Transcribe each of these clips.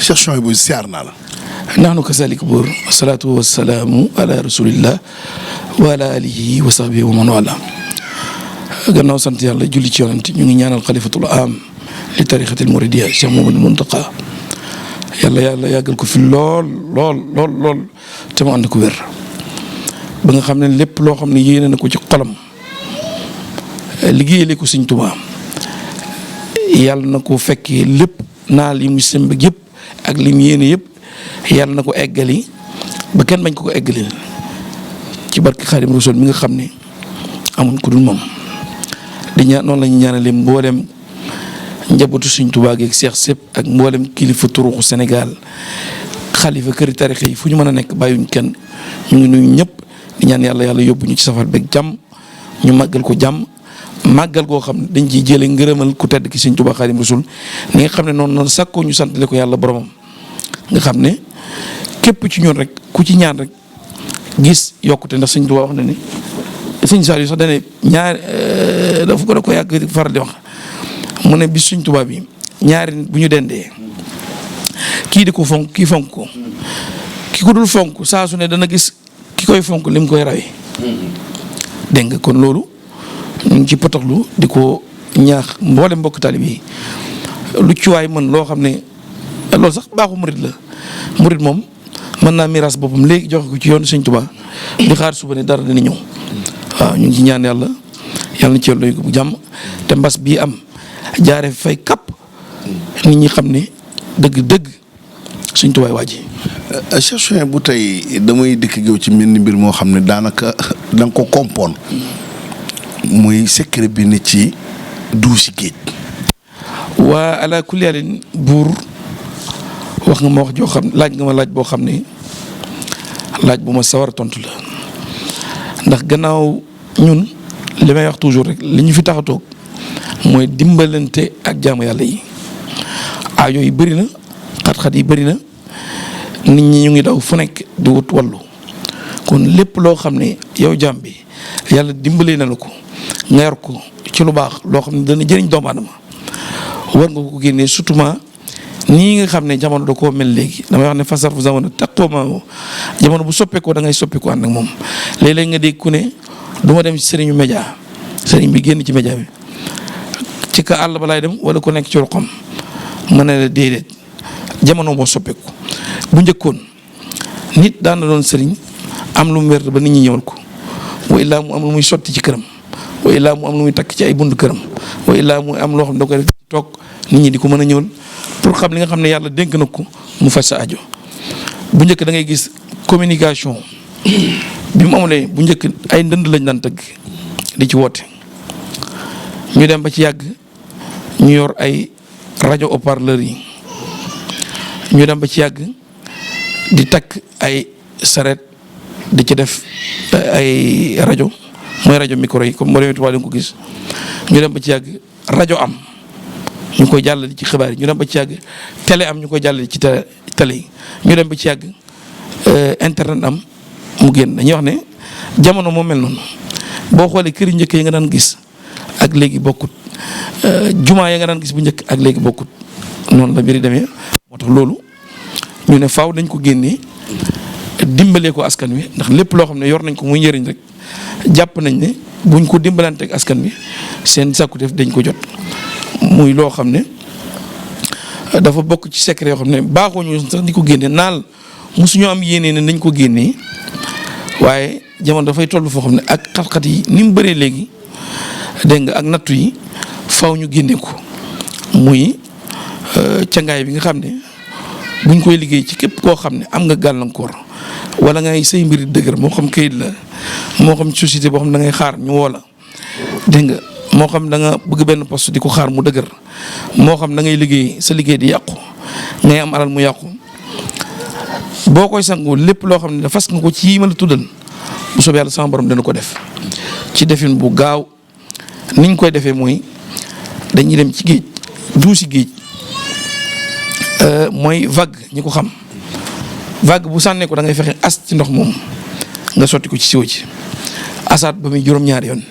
Cheikh Souhaïbou siyaar naa la. nahnu kasalik buur asalaatu wasalaamu ala rasulillah wa ala alihi wa sahbihi wa man wala. gannaaw sant yàlla julli ci yonent ñu ngi ñaanal xalifatul am li tarixatil muridiya Cheikh Mouhamadou Mountakha yàlla yàggal ko fi lool te mu ànd ko wér ba nga xam ne lépp loo xam ne yéene na ko ci xolam liggéeyale ko Sëñ Tuubaa yàlla na ko fekkee lépp naal yi mu sëmb yëpp ak lim yéene yëpp yàlla na ko eggali ba kenn bañ ko eggali ci barke Xaadim Rasuul mi nga xam ne amuñ ko dul moom di ñaan noonu la ñu ñaanalee mboolem njabootu Sëñ Tuubaa gi ak seex sépp ak mboolem kilifa turuxu Sénégal xalifa këri tarixa yi fu ñu mën a nekk bàyyuñ kenn ñu ngi nuyu ñëpp di ñaan yàlla yóbbu ñu ci safar beeg jàmm ñu màggal ko jàmm màggal koo xam ne dañ ciy jëlee ngërëmal ku tedd ki Sëñ Tuubaa Xaadim Rasuul ni nga xam ne noonu sakkoo ñu santale ko yàlla boromam nga xam ne képp ci ñoon rek ku ci ñaan rek gis yokkute ndax Sëñ Tuubaa wax na ni Sëñ Saliou sax dane ñaar dafa ko da ko yàgg faral di wax mu ne bis Sëñ Tuubaa bi ñaari nit bu ñu dendee kii di ko fonk kii fonk ko ki ko dul fonk saa su ne dana gis ki koy fonk lim koy rawee dégg nga kon loolu ñu ngi ci potoxlu di ko ñaax mboolem mbokk talib yi lu ci waay mën loo xam ne loolu sax baaxu murit la murit moom mën naa miraas boppam léegi joxe ko ci yoonu Sëñ Tuubaa di xaar suba ne dara dina ñëw waaw ñu ngi ci ñaan yàlla na ci yàlla bu jàmm te mbas bii am jaare fay kapp nit ñi xam ne dëgg Sëñ Tuubaa waa ji. Cheikh Souhaïbou bu tey damay dikk géew ci mel ni mbir moo xam ne daanaka da nga ko kompoon muy secret bi ne ci duusi géej. waa ala kulli haalin buur wax nga ma wax joo xam laaj nga ma laaj boo xam ne laaj bu ma sawar a tontu la ndax gannaaw ñun li may wax toujours rek li ñu fi tax a toog mooy dimbalante ak jaamu yàlla yi aajo yi bëri na xat-xat yi bëri na nit ñi ñu ngi daw fu nekk di wut wàllu kon lépp loo xam ne yow jaam bi yàlla dimbalee na la ko nga yor ko ci lu baax loo xam ne dana jëriñ doomu aadama war nga ko génnee surtout nii nga xam ne jamono da koo mel léegi damay wax ne fasar fu jamono taqooma jamono bu soppeekoo da ngay soppeeku ànd ak moom léeg-léeg nga dégg ku ne du ma dem ci sëriñu média sëriñ bi génn ci média bi ci ka àll ba laay dem wala ku nekk ci ruqam ma ne la déedéet jamono moo soppeeku bu njëkkoon nit daan na doon sëriñ am lu mu wér ba nit ñi ñëwal ko wa illaa mu am lu muy sotti ci këram wa illaa mu am lu muy takk ci ay buntu këram wa illaa mu am loo xam ne da koy def toog nit ñi di ko mën a ñëwal pour xam li nga xam ne yàlla dénk na ko mu faj sa ajo bu njëkk da ngay gis communication bi mu amulee bu njëkk ay ndënd lañ daan tëgg di ci woote ñu dem ba ci yàgg ñu yor ay rajo haut-parleur yi ñu dem ba ci yàgg di takk ay saret di ci def ay rajo mooy rajo micro yi comme moo demee tubaab da nga ko gis ñu dem ba ci yàgg rajo am ñu koy jàllale ci xibaar yi ñu dem ba ci yàgg télé am ñu koy jàllale ci télé yi ñu dem ba ci yàgg internet am mu génn dañuy wax ne jamono moo mel noonu boo xoolee kër njëkk yi nga daan gis ak léegi bokkut jumaa ya nga daan gis bu njëkk ak léegi bokkut noonu la mbiri demee moo tax loolu ñu ne faaw dañ ko génnee dimbalee ko askan wi ndax lépp loo xam ne yor nañ ko muy njëriñ rek jàpp nañ ne buñ ko dimbalanteeg askan wi seen sàkkuteef dañ ko jot muy loo xam ne dafa bokk ci secret yoo xam ne baaxoo ñu sax di ko génne naal mosuñu am yéene ne nañ ko génnee waaye jamono dafay toll foo xam ne ak xat-xat yi ni mu bëree léegi dégg nga ak nattu yi faw ñu génne ko muy cangaay bi nga xam ne buñ koy liggéey ci képp koo xam ne am nga gàllankoor wala ngay say mbir dëgër moo xam kayit la moo xam société boo xam ne da ngay xaar ñu woo la dégg nga moo xam da nga bëgg benn poste di ko xaar mu dëgër moo xam da ngay liggéey sa liggéey di yàqu ngay am alal mu yàqu boo koy sangoo lépp loo xam ne fas nga ko ci yi ma la tuddal bu soobee yàlla sama borom dana ko def ci defin bu gaaw niñ koy defee mooy dañuy dem ci géej duusi géej mooy vague ñi ko xam vague bu sànnee ko da ngay fexe as ci ndox moom nga sotti ko ci siwo ci asaat ba muy juróom-ñaari yoon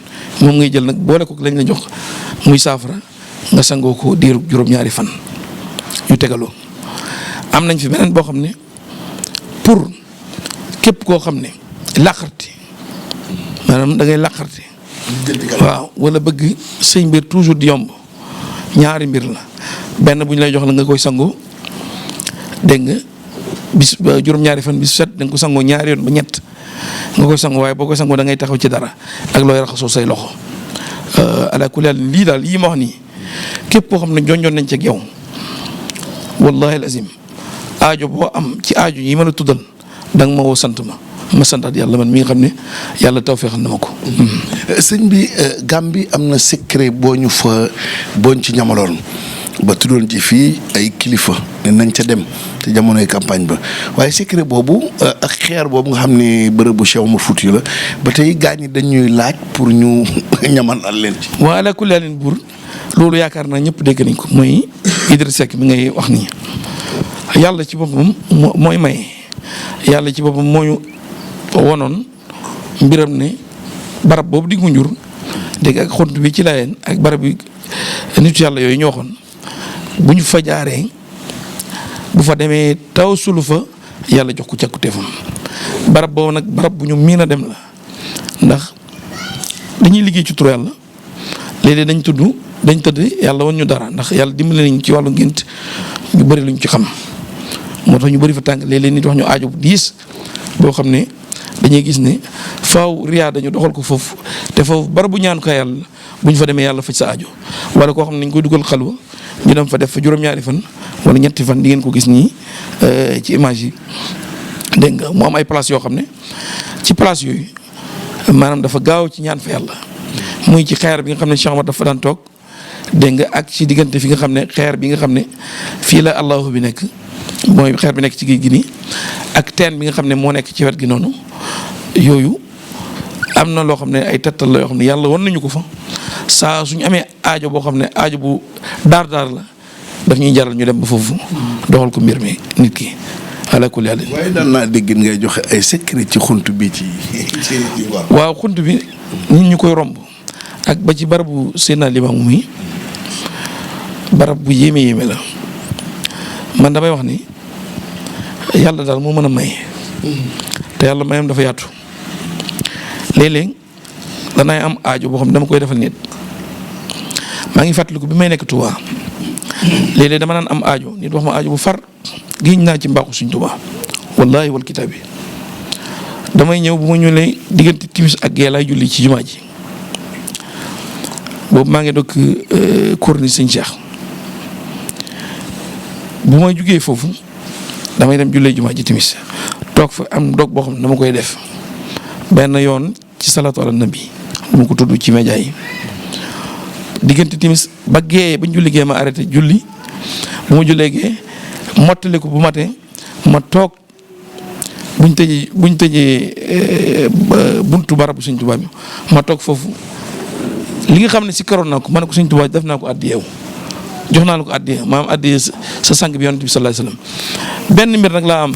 moom ngay jël nag boole ko lañ la jox muy saafara nga sangoo ko diiru juróom-ñaari fan yu tegaloo am nañ fi beneen boo xam ne pour képp koo xam ne làqarti maanaam da ngay làqarti waaw wala bëgg say mbir toujours di yomb ñaari mbir la benn bu ñu lay jox la nga koy sangoo dégg nga bis juróom-ñaari fan bis set da nga ko sangoo ñaari yoon ba ñett nga koy sangoo waaye boo koy sangoo da ngay taxaw ci dara ak looy raxasoo say loxo ala kulli haal lii daal yii ma wax nii képp koo xam ne jonjoon nañ ci ak yow wallahi alazim aajo boo am ci aajo yi ma la tuddal da nga ma woo sant ma santaat yàlla man mi nga xam ne yàlla tawfeexal na ma ko. sëñ bi Gàmbi am na secret boo ñu ci ñamaloon ba tuddoon ci fii ay kilifa ne nañ ca dem te jamonoy campagne ba waaye secret boobu ak xeer boobu nga xam ne bërëbu Cheikh Oumar Foutiyou la ba tey gaañ ñi dañuy laaj pour ñu ñamal leen ci. waaw ala kulli haalin buur loolu yaakaar naa ñëpp dégg nañ ko mooy Idrissa Seck bi ngay wax nii yàlla ci boppam mooy may yàlla ci boppam moo ñu wonoon mbiram ne barab boobu di Ngunjur dégg ak xont bi ci Laayeen ak barab bi nitu yàlla yooyu ñoo waxoon bu ñu fa jaaree bu fa demee taw sulu fa yàlla jox ko càkkutéefam barab boobu nag barab bu ñu miin a dem la ndax dañuy liggéey ci tur yàlla léeg-léeg dañ tëdd yàlla wan ñu dara ndax yàlla dimbali nañ ci wàllu ngént ñu bëri luñ ci xam moo tax ñu bëri fa tànk léeg-léeg nit wax ñu aajo bu diis boo xam ne dañuy gis ne faaw riyaa dañu doxal ko foofu te foofu barabu ñaan ko yàlla bu ñu fa demee yàlla faj sa aajo wala koo xam ne dañ koy dugal xalwa ñu dem fa def fa juróom-ñaari fan wala ñetti fan di ngeen ko gis nii ci image yi dégg nga mu am ay place yoo xam ne ci place yooyu maanaam dafa gaaw ci ñaan fa yàlla muy ci xeer bi nga xam ne Cheikh Omar dafa daan toog dégg nga ak ci diggante fi nga xam ne xeer bi nga xam ne fii la allahu bi nekk mooy xeer bi nekk ci géej gi nii ak teen bi nga xam ne moo nekk ci wet gi noonu yooyu am na loo xam ne ay tettal la yoo xam ne yàlla wan nañu ko fa saa suñu amee aajo boo xam ne aajo bu daar la daf ñuy jaral ñu dem ba foofu doxal ko mbir mi nit ki ala kulli haal. waaye daan naa dégg ngay joxe ay secret ci xunt bi ci waaw xunt bi nit ñu koy romb ak ba ci barabu Seydina Limaamu mi barab bu yéeme la man damay wax ni yàlla daal moo mën a may te yàlla mayam dafa yaatu léeg-léeg danay am aajo boo xam ne dama koy defal nit maa ngi fàttaliku bi may nekk Touba léeg-léeg dama naan am aajo nit wax ma aajo bu far giñ naa ci mbaaxu suñ Touba wallahi wal kitaab bi damay ñëw bu ma ñëwee diggante timis ak gee laay julli ci jumaa ji boobu maa ngi dokk corniche sëñ Cheikh bu may jugee foofu damay dem jullee jumaa ji timis toog fa am dog boo xam ne dama koy def benn yoon ci salaatu ala nabi dama ko tudd ci média yi diggante timis ba gee ba ñu julli gee ma arrêté julli bu ma jullee gee mottali ko bu matee ma toog buñ tëjee buntu barabu Sëñ Tuubaa bi ma toog foofu li nga xam ne si karoon naa ko ma ne ko Sëñ Tuubaa def naa ko addiyeew jox naa la ko addiye maam addiye sa sang bi yonent bi sallallahu alayhi wasallam benn mbir nag laa am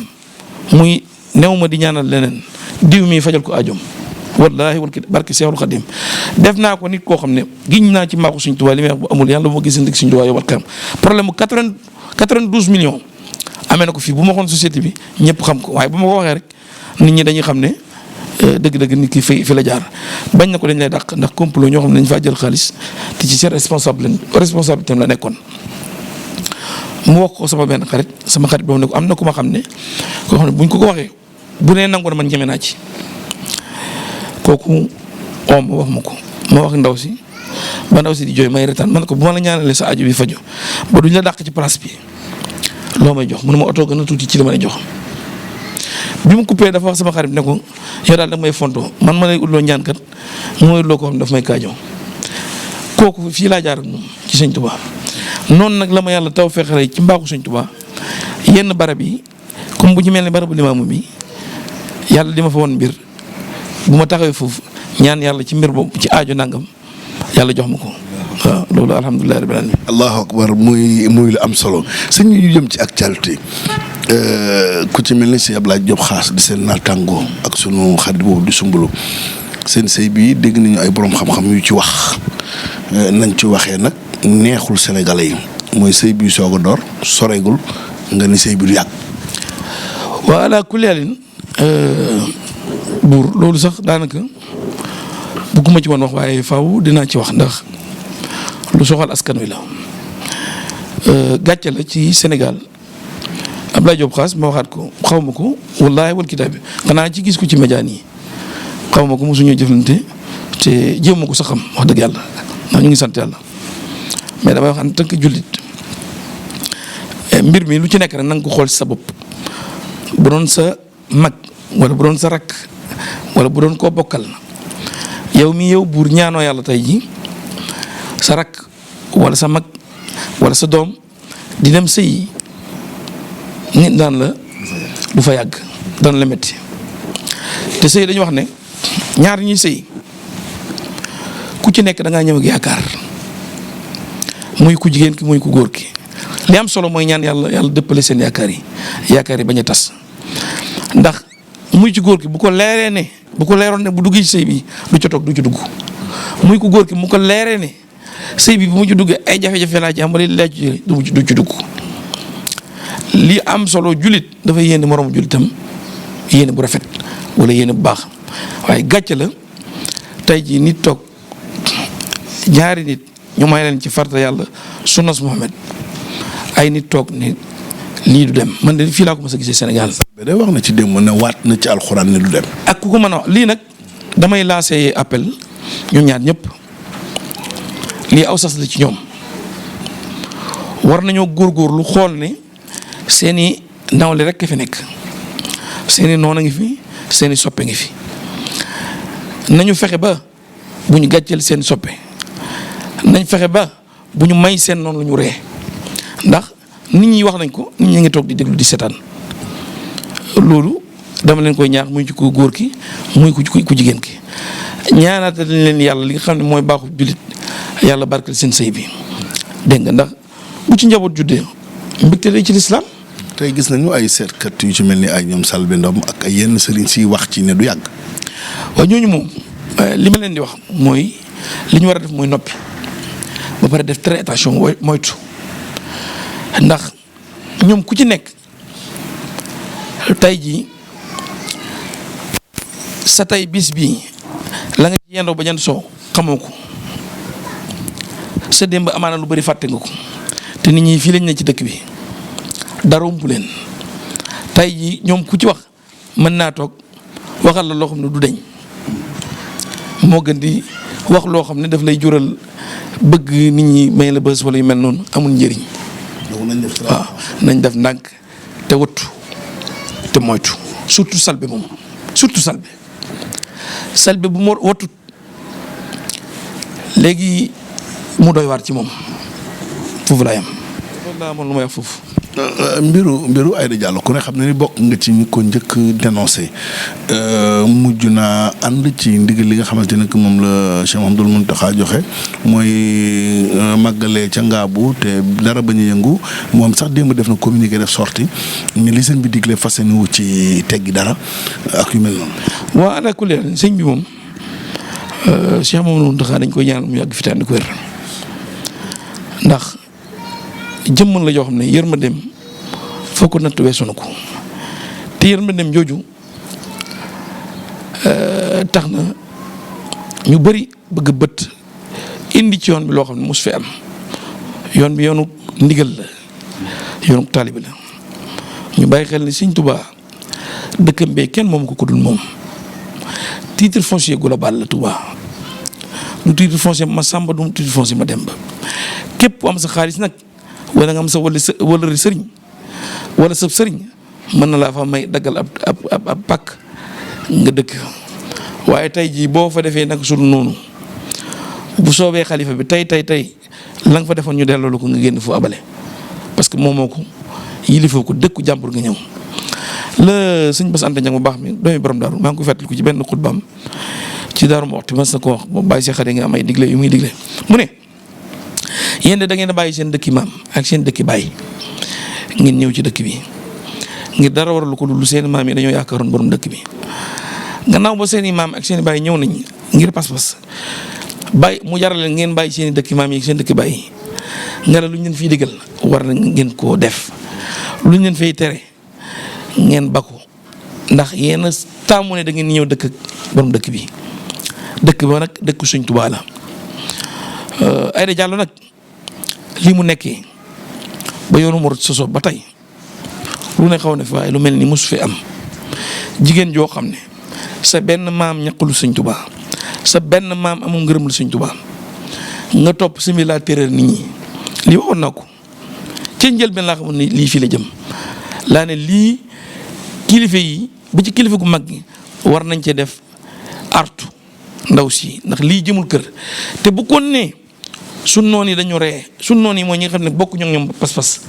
muy new ma di ñaanal leneen diw mi fajal ko ajom wallahi wal barke Seexul Xadim def naa ko nit koo xam ne giñ naa ci mbaaxu Sëñ Tuubaa li may wax bu amul yàlla bu ma gis ndig Sëñ Tuubaa yow barkam problème mu 92 millions amee na ko fii bu ma waxoon société bi ñëpp xam ko waaye bu ma ko waxee rek nit ñi dañuy xam ne dëgg-dëgg nit ki fi la jaar bañ na ko dañ lay dàq ndax complot ñoo xam ne dañ faa jël xaalis te ci seen responsabilité la nekkoon. mu wax ko sama benn xarit boobu ne ko am na ku ma xam ne koo xam ne buñ ko waxee bu nee nangu na man ñeme naa ci kooku ma wax ma ko ma wax ndaw si ba ndaw si di jooy may retaan man ko bu ma la ñaanalee sa aju bi faju ba duñ la dàq ci place bi loo may jox mu ne ma oto gën a tuuti ci li ma lay jox. bi mu coupé dafa wax sama xarit ne ko yow daal da may fontoo man ma lay utloo ñaankat mooy utloo ko xam daf may kaajoo kooku fii laa jaar ak moom ci Sëñ Tuubaa noonu nag la ma yàlla taw fexere ci mbaaxu Sëñ Tuubaa yenn barab yi comme bu ñu mel ne barabu Limaamu bi yàlla di ma fa woon mbir bu ma taxawee foofu ñaan yàlla ci mbir boobu ci aajo nangam yàlla jox ma ko waaw loolu alhamdulilah rabbil alamin. allahu akbar muy lu am solo sëñ ñu jëm ci actualité ku ci mel ni si Abdoulaye Diop Khass di seen naataangoo ak sunu xarit boobu di Soumboulou seen sëy bi dégg nañu ay borom xam-xam yu ci wax nañ ci waxee nag neexul sénégalais yi mooy sëy bi soog a door soreegul nga ni sëy bi du yàgg. waaw ala kulli haalin buur loolu sax daanaka bëgguma ci woon wax waaye faaw dinaa ci wax ndax lu soxal askan wi la gàcce la ci Sénégal Abdoulaye Diop Khass ma waxaat ko xaw ma ko wallaahi wal kitaabi xanaa ci gis ko ci média yi xaw ma ko mosuñoo jëflante te jéem ma ko sax xam wax dëgg yàlla ndax ñu ngi sant yàlla mais damay wax en tant que jullit mbir mi lu ci nekk rek na nga ko xool ci sa bopp bu doon sa mag wala bu doon sa rakk wala bu doon koo bokkal yow buur ñaanoo yàlla tey ji sa rakk wala sa mag wala sa doom di dem sëy nit daan la du fa yàgg daan la métti te sëy dañu wax ne ñaar ñuy sëy ku ci nekk da ngaa ñëw ak yaakaar muy ku jigéen ki muy ku góor ki li am solo mooy ñaan yàlla dëppale seen yaakaar yi bañ a tas ndax muy ci góor ki bu ko leeroon ne bu duggee ci sëy bi du ca toog du ci dugg muy ku góor ki mu ko leeree ne sëy bi bu mu ci duggee ay jafe-jafe laa ci am wala laa ci du ci dugg li am solo jullit dafa yéene moromu jullitam yéene bu rafet wala yéene bu baax waaye gàcce la tey jii nit toog ñaari nit ñu may leen ci farta yàlla sunnas Muhammad ay nit toog ne lii du dem man de fii laa ko mës a gisee Sénégal. ba day wax na ci démb ne waat na ci alxuraan ne du dem. ak ku ko mën a wax lii nag damay lancer appel ñoom ñaar ñëpp lii aw sas la ci ñoom war nañoo góorgóorlu xool ne seeni nawle rek fi nekk seeni noon a ngi fi seeni soppe ngi fi nañu fexe ba bu ñu gàcceel seen soppe nañ fexe ba bu ñu may seen noonu la ñu ree ndax nit ñi wax nañ ko nit ñi ngi toog di déglu di seetaan loolu dama leen koy ñaax muy ci ku góor ki muy ku jigéen ki ñaanaata dañ leen yàlla li nga xam ne mooy baaxu jullit yàlla barkeel seen sëy bi dégg nga ndax bu ci njaboot juddee mbégte day ci lislaam. tey gis nañu ay seetkat yu ci mel ni ay ñoom Selbé Ndom ak ay yenn sëriñ si wax ci ne du yàgg. waaw ñooñu moom li ma leen di wax mooy li ñu war a def mooy noppi ba pare def très attention moytu ndax ñoom ku ci nekk tey jii sa tey bis bii la nga ci yendoo ba jant soo xamoo ko sa démb amaana lu bari fàtte nga ko te nit ñi fii lañ ne ci dëkk bi dara umpu leen tey jii ñoom ku ci wax mën naa toog waxal la loo xam ne du deñ moo gën di wax loo xam ne daf lay jural bëgg nit ñi may la bës wala yu mel noonu amul njëriñ. waaw nañ def ndànk te wattu te moytu surtout Selbé moom surtout Selbé bu moo wattut léegi mu doy waar ci moom foofu laa yam loolu laa amoon lu may wax foofu. mbiru Aïda Diallo ku ne xam ne ni bokk nga ci ñi ko njëkk dénoncé mujj naa ànd ci ndigal li nga xamante ne que moom la Cheikh Mouhamadoul Mountakha joxe mooy màggalee ca Ngaabu te dara bañ a yëngu moom sax démb def na communiqué def sorti ni li sëñ bi digle fas yéene wu ci teggi dara ak yu mel noonu. waaw ala kulli sëñ bi moom Cheikh Mouhamadoul Mountakha dañ koy ñaanal mu yàgg fi te ànd ko wér ndax. jëmmal la joo xam ne yërmandeem foo ko natt weesu na ko te yërmandeem jooju tax na ñu bari bëgg bët indi ci yoon bi loo xam ne mos fi am yoon bi yoonu ndigal la yoonu taalibi la ñu bàyyi xel ni Sëñ Tuubaa dëkkam bee kenn moom ko ku dul moom titre foncier global la Tuubaa du titre foncier ma Samba du titre foncier ma Demba képp ku am sa xaalis nag wala nga am sa wala sëriñ wala sa sëriñ mën na laa fa may daggal ab pàkk nga dëkk waaye tey jii boo fa defee nag su noonu bu soobee xalifa bi tey la nga fa defoon ñu delloo ko nga génn fu abale parce que moom moo ko yilifoo ko dëkku jàmbur nga ñëw. la sëñ Bass Anta Niang bu baax mi doomi borom daaru maa ngi ko fàttaliku ci benn xutbaam ci daaru ma waxtu mas na ko wax boobu bàyyi si xare nga am ay digle yu muy digle mu ne. yéen da ngeen a bàyyi seen dëkki maam ak seen dëkki baay ngeen ñëw ci dëkk bi ngir dara waralu ko lu seen maam yi dañoo yaakaaroon borom dëkk bi gannaaw ba seen i maam ak seen i baay ñëw nañ ngir pas-pas bàyyi mu jaral leen ngeen bàyyi seen i dëkki maam yi ak seen dëkki baay nga la lu ñu leen fii digal war na ngeen koo def lu ñu leen fay tere ngeen bakku ndax yéen a taamu ne da ngeen ñëw dëkk ak borom dëkk bi dëkk ba nag dëkk Sëñ Tuubaa la Aïda Diallo nag lii mu nekkee ba yoonu Murid soso ba tey lu ne xaw na fi waaye lu mel ni mosu fi am jigéen joo xam ne sa benn maam ñaqulu Sëñ Tuubaa sa benn maam amul ngërëm lu Sëñ Tuubaa nga topp simi la terreur nit ñi lii waxoon naa ko ci njëlbeen laa xamoon ni lii fii la jëm laa ne lii kilifa yi ba ci kilifa gu mag gi war nañ cee def artu ndaw si ndax lii jëmul kër te bu ko ne sun noon yi dañu ree sun noon yi mooy ñi nga xam ne bokk ñoom ñoom pas-pas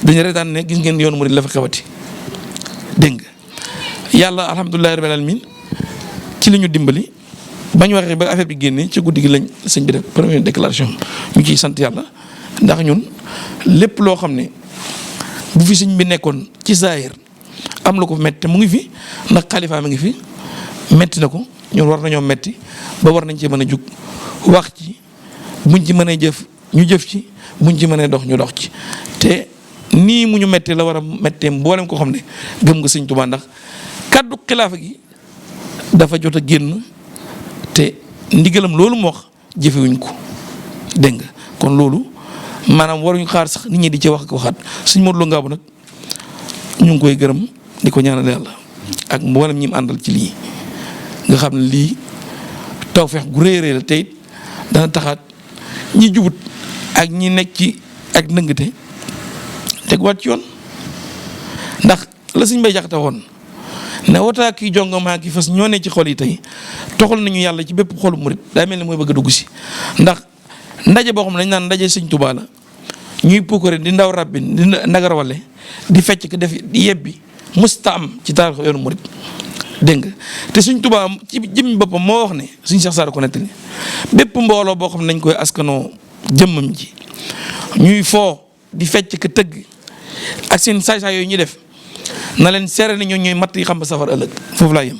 dañu reetaan ne gis ngeen yoonu Murid la fa xewati dégg nga yàlla alhamdulillahi rabbil alamin ci li ñu dimbali bañ waxee ba affaire bi génnee ci guddi gi lañ sëñ bi def première déclaration ñu ciy sant yàlla ndax ñun lépp loo xam ne bu fi sëñ bi nekkoon ci zaahir am la ko metti te mu ngi fi ndax xalifa mi ngi fi metti na ko ñun war nañoo metti ba war nañ cee mën a jug wax ci buñ ci mënee jëf ñu jëf ci buñ ci mënee dox ñu dox ci te nii mu ñu mettee la war a mettee mboolem ko xam ne gëm nga Sëñ Tuubaa ndax kaddu xilaafa gi dafa jot a génn te ndigalam loolu mu wax jëfewuñ ko dégg nga kon loolu maanaam waruñu xaar sax nit ñi di ci wax ak waxaat Sëñ Modou Lo Ngabou nag ñu ngi koy gërëm di ko ñaanal yàlla ak mboolem ñi mu àndal ci lii nga xam ne lii tawfeex gu rëy a rëy la te it dana taxaat ñi jubut ak ñi nekk ci ak ndëngate tegwaat ci yoon ndax la Sëñ Mbay Jaxate woon ne wataa kii jongamaa ki fas ñoo ne ci xol yi tey toxal nañu yàlla ci bépp xolu murit daa mel ni mooy bëgg a dugg si ndax ndaje boo xam ne dañ naan ndaje Sëñ Tuubaa la ñuy puukare di ndaw rabbin di ndagarawale di fecc ko def di yebbi musta am ci taarix yoonu murit dégg nga te Sëñ Tuubaa ci jëmmi boppam moo wax ne Sëñ Seex Saar ko nettali bépp mbooloo boo xam ne nañ koy askanoo jëmmam ji ñuy foo di fecc ko tëgg ak seen saay-saay yooyu ñuy def na leen seere ne ñoo ñooy matt yi xam ba safar ëllëg foofu laa yem